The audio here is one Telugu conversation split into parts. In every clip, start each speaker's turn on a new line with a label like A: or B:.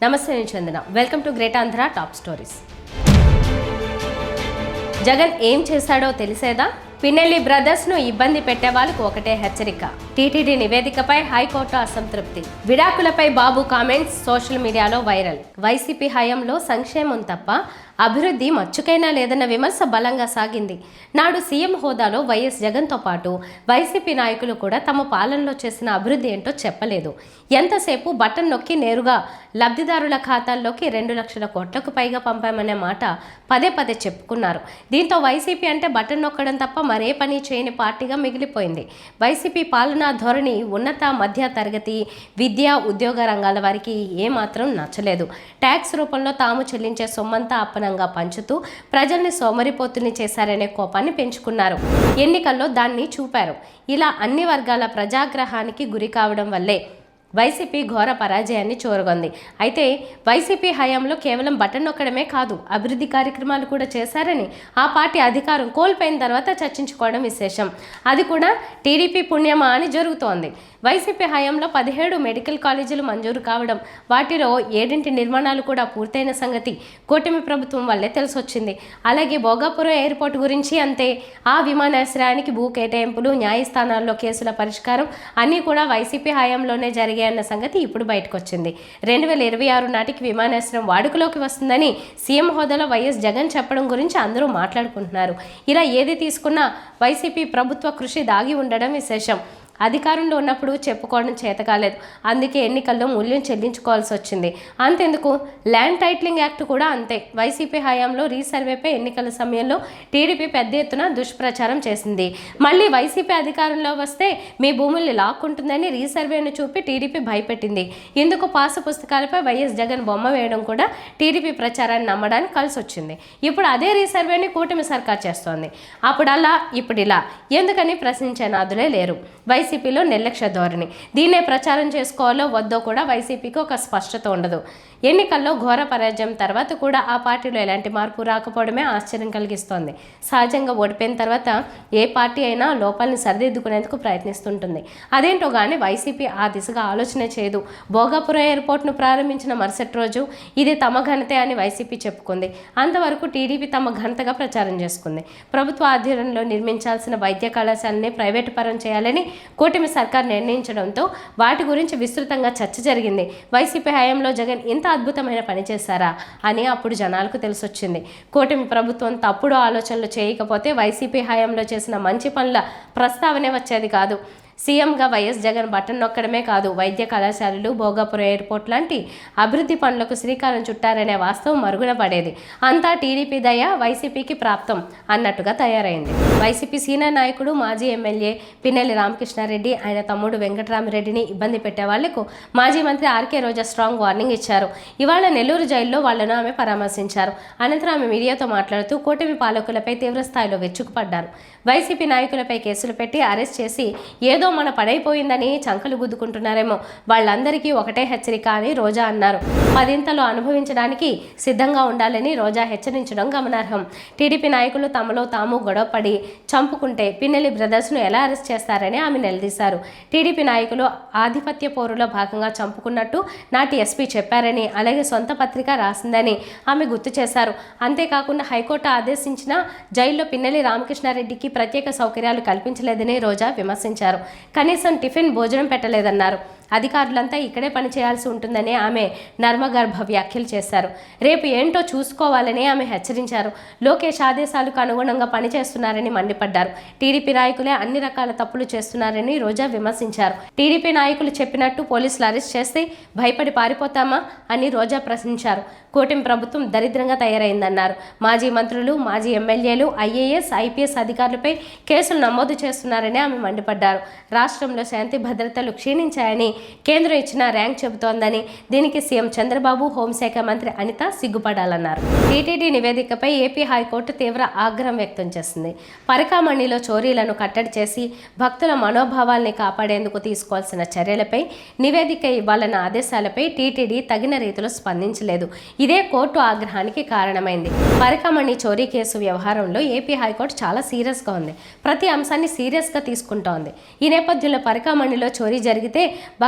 A: నమస్తే, నేను Chandana. Welcome to great Andhra top stories. Jagan ఏం చేశాడో తెలిసేదా? పిన్నెల్లి బ్రదర్స్ను ఇబ్బంది పెట్టే వాళ్ళకు ఒకటే హెచ్చరిక. టీటీడీ నివేదికపై హైకోర్టు అసంతృప్తి. విడాకులపై బాబు కామెంట్స్ సోషల్ మీడియాలో వైరల్. వైసీపీ హయాంలో సంక్షేమం తప్ప అభివృద్ధి మచ్చుకైనా లేదన్న విమర్శ బలంగా సాగింది. నాడు సీఎం హోదాలో వైఎస్ జగన్తో పాటు వైసీపీ నాయకులు కూడా తమ పాలనలో చేసిన అభివృద్ధి ఏంటో చెప్పలేదు. ఎంతసేపు బటన్ నొక్కి నేరుగా లబ్ధిదారుల ఖాతాల్లోకి 2 లక్షల కోట్లకు పైగా పంపామనే మాట పదే పదే చెప్పుకున్నారు. దీంతో వైసీపీ అంటే బటన్ నొక్కడం తప్ప మరే పని చేయని పార్టీగా మిగిలిపోయింది. వైసీపీ పాలనా ధోరణి ఉన్నత మధ్య తరగతి, విద్యా ఉద్యోగ రంగాల వారికి ఏమాత్రం నచ్చలేదు. ట్యాక్స్ రూపంలో తాము చెల్లించే సొమ్మంతా అప్పనంగా పంచుతూ ప్రజల్ని సోమరిపోతుల్ని చేశారనే కోపాన్ని పెంచుకున్నారు. ఎన్నికల్లో దాన్ని చూపారు. ఇలా అన్ని వర్గాల ప్రజాగ్రహానికి గురి కావడం వల్లే వైసీపీ ఘోర పరాజయాన్ని చూరగొంది. అయితే వైసీపీ హయాంలో కేవలం బటన్ నొక్కడమే కాదు, అభివృద్ధి కార్యక్రమాలు కూడా చేశారని ఆ పార్టీ అధికారం కోల్పోయిన తర్వాత చర్చించుకోవడం విశేషం. అది కూడా టీడీపీ పుణ్యమా అని జరుగుతోంది. వైసీపీ హయాంలో 17 మెడికల్ కాలేజీలు మంజూరు కావడం, వాటిలో 7 నిర్మాణాలు కూడా పూర్తయిన సంగతి కూటమి ప్రభుత్వం వల్లే తెలిసొచ్చింది. అలాగే భోగాపురం ఎయిర్పోర్ట్ గురించి అంతే. ఆ విమానాశ్రయానికి భూ కేటాయింపులు, న్యాయస్థానాల్లో కేసుల పరిష్కారం అన్నీ కూడా వైసీపీ హయాంలోనే జరిగాయన్న సంగతి ఇప్పుడు బయటకు వచ్చింది. 2026 నాటికి విమానాశ్రయం వాడుకలోకి వస్తుందని సీఎం హోదాలో వైఎస్ జగన్ చెప్పడం గురించి అందరూ మాట్లాడుకుంటున్నారు. ఇలా ఏది తీసుకున్నా వైసీపీ ప్రభుత్వ కృషి దాగి ఉండడం విశేషం. అధికారంలో ఉన్నప్పుడు చెప్పుకోవడం చేత కాలేదు. అందుకే ఎన్నికల్లో మూల్యం చెల్లించుకోవాల్సి వచ్చింది. అంతెందుకు, ల్యాండ్ టైటిలింగ్ యాక్ట్ కూడా అంతే. వైసీపీ హయాంలో రీసర్వేపై ఎన్నికల సమయంలో టీడీపీ పెద్ద ఎత్తున దుష్ప్రచారం చేసింది. మళ్ళీ వైసీపీ అధికారంలో వస్తే మీ భూముల్ని లాక్కుంటుందని రీసర్వేను చూపి టీడీపీ భయపెట్టింది. ఇందుకు పాసు పుస్తకాలపై వైఎస్ జగన్ బొమ్మ వేయడం కూడా టీడీపీ ప్రచారాన్ని నమ్మడానికి కలిసి వచ్చింది. ఇప్పుడు అదే రీసర్వేని కూటమి సర్కార్ చేస్తోంది. అప్పుడలా ఇప్పుడిలా ఎందుకని ప్రశ్నించే నాదులే లేరు. వైసీపీలో నిర్లక్ష్య ధోరణి. దీన్నే ప్రచారం చేసుకోవాలో వద్దో కూడా వైసీపీకి ఒక స్పష్టత ఉండదు. ఎన్నికల్లో ఘోర పరాజయం తర్వాత కూడా ఆ పార్టీలో ఎలాంటి మార్పు రాకపోవడమే ఆశ్చర్యం కలిగిస్తోంది. సహజంగా ఓడిపోయిన తర్వాత ఏ పార్టీ అయినా లోపాలని సరిదిద్దుకునేందుకు ప్రయత్నిస్తుంటుంది. అదేంటో కానీ వైసీపీ ఆ దిశగా ఆలోచన చేయదు. భోగాపురం ఎయిర్పోర్ట్ను ప్రారంభించిన మరుసటి రోజు ఇది తమ ఘనతే అని వైసీపీ చెప్పుకుంది. అంతవరకు టీడీపీ తమ ఘనతగా ప్రచారం చేసుకుంది. ప్రభుత్వ ఆధ్వర్యంలో నిర్మించాల్సిన వైద్య కళాశాలని ప్రైవేటు పరం చేయాలని కూటమి సర్కార్ నిర్ణయించడంతో వాటి గురించి విస్తృతంగా చర్చ జరిగింది. వైసీపీ హయాంలో జగన్ ఇంత అద్భుతమైన పని చేశారా అని అప్పుడు జనాలకు తెలిసొచ్చింది. కూటమి ప్రభుత్వం తప్పుడు ఆలోచనలు చేయకపోతే వైసీపీ హయాంలో చేసిన మంచి పనుల ప్రస్తావనే వచ్చేది కాదు. సీఎంగా వైఎస్ జగన్ బటన్ నొక్కడమే కాదు, వైద్య కళాశాలలు, భోగాపురం ఎయిర్పోర్ట్ లాంటి అభివృద్ధి పనులకు శ్రీకారం చుట్టారనే వాస్తవం మరుగున పడేది. అంతా టీడీపీ దయ వైసీపీకి ప్రాప్తం అన్నట్టుగా తయారైంది. వైసీపీ సీనియర్ నాయకుడు, మాజీ ఎమ్మెల్యే పిన్నెల్లి రామకృష్ణారెడ్డి, ఆయన తమ్ముడు వెంకటరామిరెడ్డిని ఇబ్బంది పెట్టే వాళ్లకు మాజీ మంత్రి ఆర్కే రోజా స్ట్రాంగ్ వార్నింగ్ ఇచ్చారు. ఇవాళ నెల్లూరు జైల్లో వాళ్లను ఆమె పరామర్శించారు. అనంతరం ఆమె మీడియాతో మాట్లాడుతూ కూటమి పాలకులపై తీవ్రస్థాయిలో విరుచుకుపడ్డారు. వైసీపీ నాయకులపై కేసులు పెట్టి అరెస్ట్ చేసి ఏదో మన పడైపోయిందని చంకలు గుద్దుకుంటున్నారేమో, వాళ్ళందరికీ ఒకటే హెచ్చరిక అని రోజా అన్నారు. 10ంతలు అనుభవించడానికి సిద్ధంగా ఉండాలని రోజా హెచ్చరించడం గమనార్హం. టీడీపీ నాయకులు తమలో తాము గొడవపడి చంపుకుంటే పిన్నెల్లి బ్రదర్స్ను ఎలా అరెస్ట్ చేస్తారని ఆమె నిలదీశారు. టీడీపీ నాయకులు ఆధిపత్య పోరులో భాగంగా చంపుకున్నట్టు నాటి ఎస్పీ చెప్పారని, అలాగే సొంత పత్రిక రాసిందని ఆమె గుర్తు చేశారు. అంతేకాకుండా హైకోర్టు ఆదేశించిన జైల్లో పిన్నెల్లి రామకృష్ణారెడ్డికి ప్రత్యేక సౌకర్యాలు కల్పించలేదని రోజా విమర్శించారు. కనీసం టిఫిన్ భోజనం పెట్టలేదన్నారు. అధికారులంతా ఇక్కడే పని చేయాల్సి ఉంటుందని ఆమె నర్మగర్భ వ్యాఖ్యలు చేశారు. రేపు ఏంటో చూసుకోవాలని ఆమె హెచ్చరించారు. లోకేష్ ఆదేశాలకు అనుగుణంగా పనిచేస్తున్నారని మండిపడ్డారు. టీడీపీ నాయకులే అన్ని రకాల తప్పులు చేస్తున్నారని రోజా విమర్శించారు. టీడీపీ నాయకులు చెప్పినట్టు పోలీసులు అరెస్ట్ చేస్తే భయపడి పారిపోతామా అని రోజా ప్రశ్నించారు. కూటమి ప్రభుత్వం దరిద్రంగా తయారైందన్నారు. మాజీ మంత్రులు, మాజీ ఎమ్మెల్యేలు, ఐఏఎస్, ఐపీఎస్ అధికారులపై కేసులు నమోదు చేస్తున్నారని ఆమె మండిపడ్డారు. రాష్ట్రంలో శాంతి భద్రతలు క్షీణించాయని కేంద్రం ఇచ్చిన ర్యాంక్ చెబుతోందని, దీనికి సీఎం చంద్రబాబు, హోంశాఖ మంత్రి అనిత సిగ్గుపడాలన్నారు. టీటీడీ నివేదికపై ఏపీ హైకోర్టు తీవ్ర ఆగ్రహం వ్యక్తం చేసింది. పరికామణిలో చోరీలను కట్టడి చేసి భక్తుల మనోభావాల్ని కాపాడేందుకు తీసుకోవాల్సిన చర్యలపై నివేదిక ఇవ్వాలన్న ఆదేశాలపై టీటీడీ తగిన రీతిలో స్పందించలేదు. ఇదే కోర్టు ఆగ్రహానికి కారణమైంది. పరికామణి చోరీ కేసు వ్యవహారంలో ఏపీ హైకోర్టు చాలా సీరియస్గా ఉంది. ప్రతి అంశాన్ని సీరియస్గా తీసుకుంటోంది. ఈ నేపథ్యంలో పరికామణిలో చోరీ జరిగితే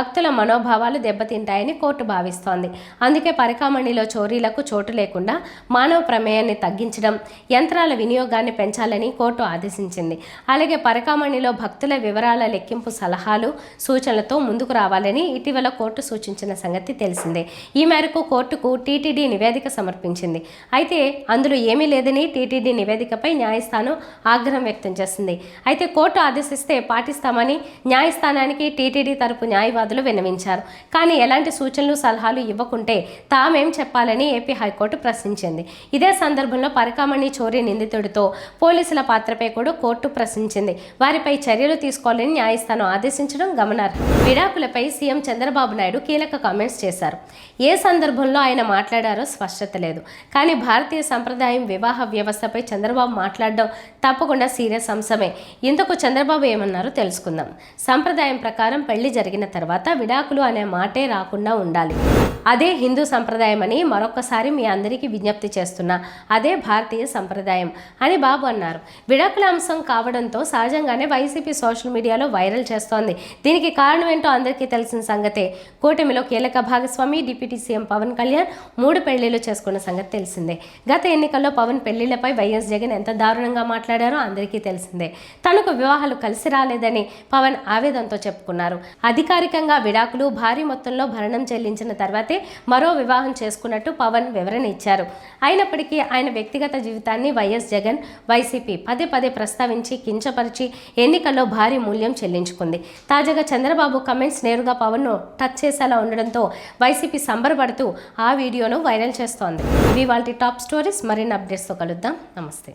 A: భక్తుల మనోభావాలు దెబ్బతింటాయని కోర్టు భావిస్తోంది. అందుకే పరికామణిలో చోరీలకు చోటు లేకుండా మానవ ప్రమేయాన్ని తగ్గించడం, యంత్రాల వినియోగాన్ని పెంచాలని కోర్టు ఆదేశించింది. అలాగే పరికామణిలో భక్తుల వివరాల లెక్కింపు సలహాలు, సూచనలతో ముందుకు రావాలని ఇటీవల కోర్టు సూచించిన సంగతి తెలిసిందే. ఈ మేరకు కోర్టుకు టీటీడీ నివేదిక సమర్పించింది. అయితే అందులో ఏమీ లేదని టీటీడీ నివేదికపై న్యాయస్థానం ఆగ్రహం వ్యక్తం చేసింది. అయితే కోర్టు ఆదేశిస్తే పాటిస్తామని న్యాయస్థానానికి టీటీడీ తరపు న్యాయవాదులు విన్నవించారు. కానీ ఎలాంటి సూచనలు, సలహాలు ఇవ్వకుంటే తామేం చెప్పాలని ఏపీ హైకోర్టు ప్రశ్నించింది. ఇదే సందర్భంలో పరికామణి చోరీ నిందితుడితో పోలీసుల పాత్రపై కూడా కోర్టు ప్రశ్నించింది. వారిపై చర్యలు తీసుకోవాలని న్యాయస్థానం ఆదేశించడం గమనార్హం. విడాకులపై సీఎం చంద్రబాబు నాయుడు కీలక కామెంట్స్ చేశారు. ఏ సందర్భంలో ఆయన మాట్లాడారో స్పష్టత లేదు. కానీ భారతీయ సంప్రదాయం, వివాహ వ్యవస్థపై చంద్రబాబు మాట్లాడడం తప్పకుండా సీరియస్ అంశమే. ఇందుకు చంద్రబాబు ఏమన్నారో తెలుసుకుందాం. సంప్రదాయం ప్రకారం పెళ్లి జరిగిన తర్వాత విడాకులు అనే మాటే రాకుండా ఉండాలి. అదే హిందూ సంప్రదాయం అని మరొకసారి మీ అందరికీ విజ్ఞప్తి చేస్తున్నా. అదే భారతీయ సంప్రదాయం అని బాబు అన్నారు. విడాకుల అంశం కావడంతో సహజంగానే వైసీపీ సోషల్ మీడియాలో వైరల్ చేస్తోంది. దీనికి కారణం ఏంటో అందరికీ తెలిసిన సంగతే. కూటమిలో కీలక భాగస్వామి డిప్యూటీ సీఎం పవన్ కళ్యాణ్ 3 పెళ్లిళ్లు చేసుకున్న సంగతి తెలిసిందే. గత ఎన్నికల్లో పవన్ పెళ్లిళ్లపై వైఎస్ జగన్ ఎంత దారుణంగా మాట్లాడారో అందరికీ తెలిసిందే. తనకు వివాహాలు కలిసి రాలేదని పవన్ ఆవేదనతో చెప్పుకున్నారు. అధికారికంగా విడాకులు, భారీ మొత్తంలో భరణం చెల్లించిన తర్వాతే మరో వివాహం చేసుకున్నట్టు పవన్ వివరణ ఇచ్చారు. అయినప్పటికీ ఆయన వ్యక్తిగత జీవితాన్ని వైఎస్ జగన్, వైసీపీ పదే ప్రస్తావించి కించపరిచి ఎన్నికల్లో భారీ మూల్యం చెల్లించుకుంది. తాజాగా చంద్రబాబు కమెంట్స్ నేరుగా పవన్ను టచ్ చేసేలా ఉండడంతో వైసీపీ సంబరపడుతూ ఆ వీడియోను వైరల్ చేస్తోంది. ఇవి వాళ్ళ టాప్ స్టోరీస్. మరిన్ని అప్డేట్స్తో కలుద్దాం. నమస్తే.